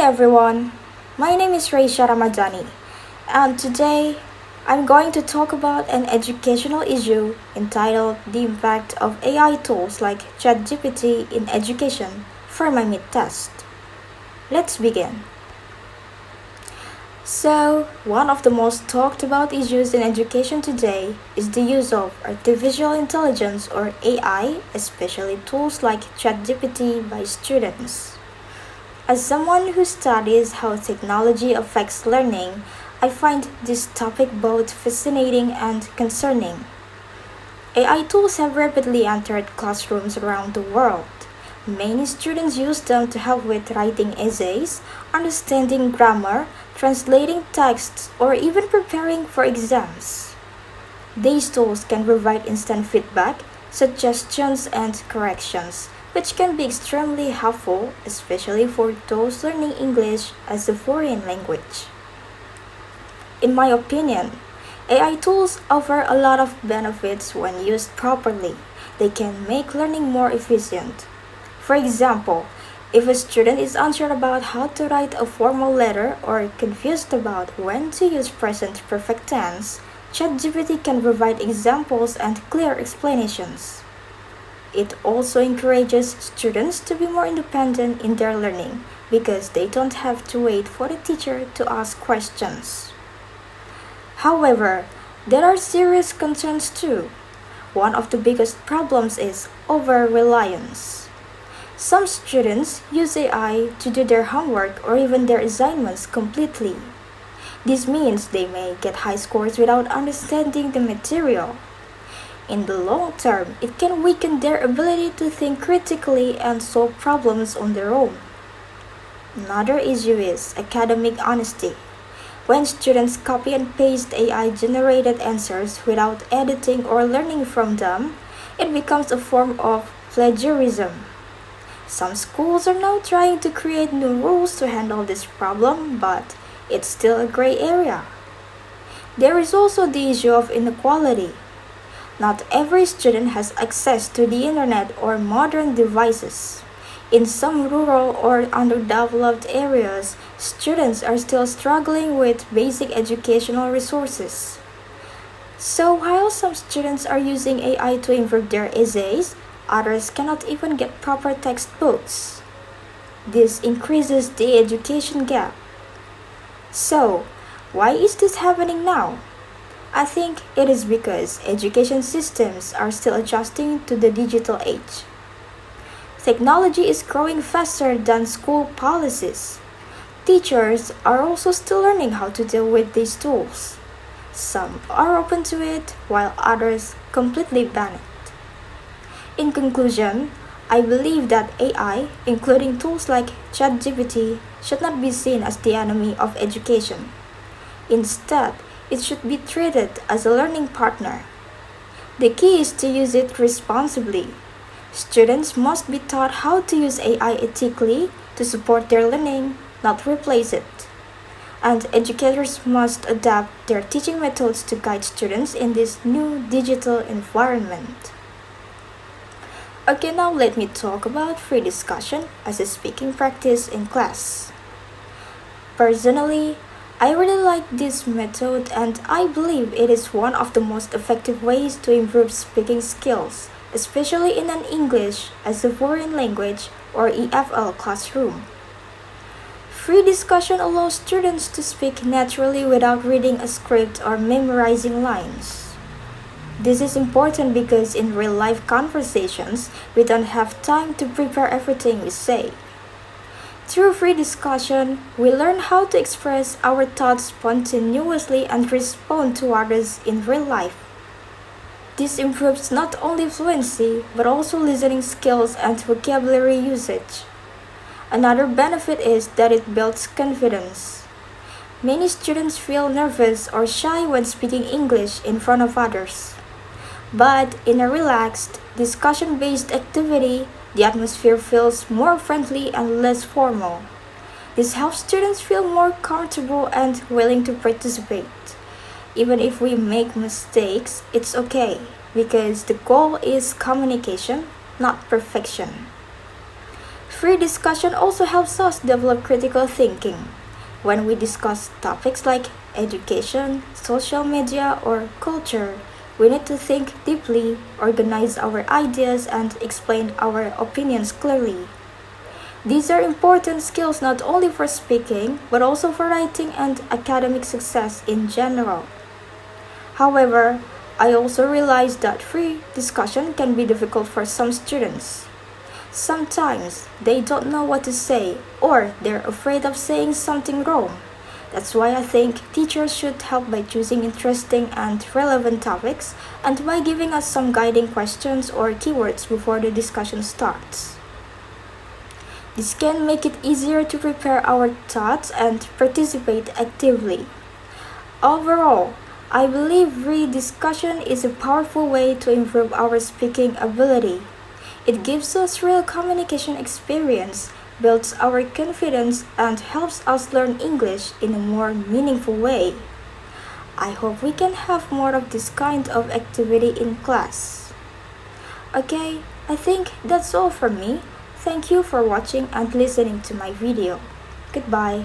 everyone, my name is Raysha Ramadhani, and today I'm going to talk about an educational issue entitled The Impact of AI Tools like ChatGPT in Education for my mid test. Let's begin. One of the most talked about issues in education today is the use of artificial intelligence or AI, especially tools like ChatGPT by students. As someone who studies how technology affects learning, I find this topic both fascinating and concerning. AI tools have rapidly entered classrooms around the world. Many students use them to help with writing essays, understanding grammar, translating texts, or even preparing for exams. These tools can provide instant feedback, suggestions, and corrections, which can be extremely helpful, especially for those learning English as a foreign language. In my opinion, AI tools offer a lot of benefits when used properly. They can make learning more efficient. For example, if a student is unsure about how to write a formal letter or confused about when to use present perfect tense, ChatGPT can provide examples and clear explanations. It also encourages students to be more independent in their learning because they don't have to wait for the teacher to ask questions. However, there are serious concerns too. One of the biggest problems is over-reliance. Some students use AI to do their homework or even their assignments completely. This means they may get high scores without understanding the material. In the long term, it can weaken their ability to think critically and solve problems on their own. Another issue is academic honesty. When students copy and paste AI-generated answers without editing or learning from them, it becomes a form of plagiarism. Some schools are now trying to create new rules to handle this problem, but it's still a gray area. There is also the issue of inequality. Not every student has access to the internet or modern devices. In some rural or underdeveloped areas, students are still struggling with basic educational resources. So while some students are using AI to improve their essays, others cannot even get proper textbooks. This increases the education gap. So, why is this happening now? I think it is because education systems are still adjusting to the digital age. Technology is growing faster than school policies. Teachers are also still learning how to deal with these tools. Some are open to it, while others completely ban it. In conclusion, I believe that AI, including tools like ChatGPT, should not be seen as the enemy of education. Instead, it should be treated as a learning partner. The key is to use it responsibly. Students must be taught how to use AI ethically to support their learning, not replace it. And educators must adapt their teaching methods to guide students in this new digital environment. Okay, now let me talk about free discussion as a speaking practice in class. Personally, I really like this method and I believe it is one of the most effective ways to improve speaking skills, especially in an English as a foreign language or EFL classroom. Free discussion allows students to speak naturally without reading a script or memorizing lines. This is important because in real-life conversations, we don't have time to prepare everything we say. Through free discussion, we learn how to express our thoughts spontaneously and respond to others in real life. This improves not only fluency, but also listening skills and vocabulary usage. Another benefit is that it builds confidence. Many students feel nervous or shy when speaking English in front of others. But in a relaxed, discussion-based activity, the atmosphere feels more friendly and less formal. This helps students feel more comfortable and willing to participate. Even if we make mistakes, it's okay, because the goal is communication, not perfection. Free discussion also helps us develop critical thinking. When we discuss topics like education, social media, or culture, we need to think deeply, organize our ideas, and explain our opinions clearly. These are important skills not only for speaking, but also for writing and academic success in general. However, I also realize that free discussion can be difficult for some students. Sometimes they don't know what to say or they're afraid of saying something wrong. That's why I think teachers should help by choosing interesting and relevant topics and by giving us some guiding questions or keywords before the discussion starts. This can make it easier to prepare our thoughts and participate actively. Overall, I believe discussion is a powerful way to improve our speaking ability. It gives us real communication experience, builds our confidence, and helps us learn English in a more meaningful way. I hope we can have more of this kind of activity in class. Okay, I think that's all from me. Thank you for watching and listening to my video. Goodbye.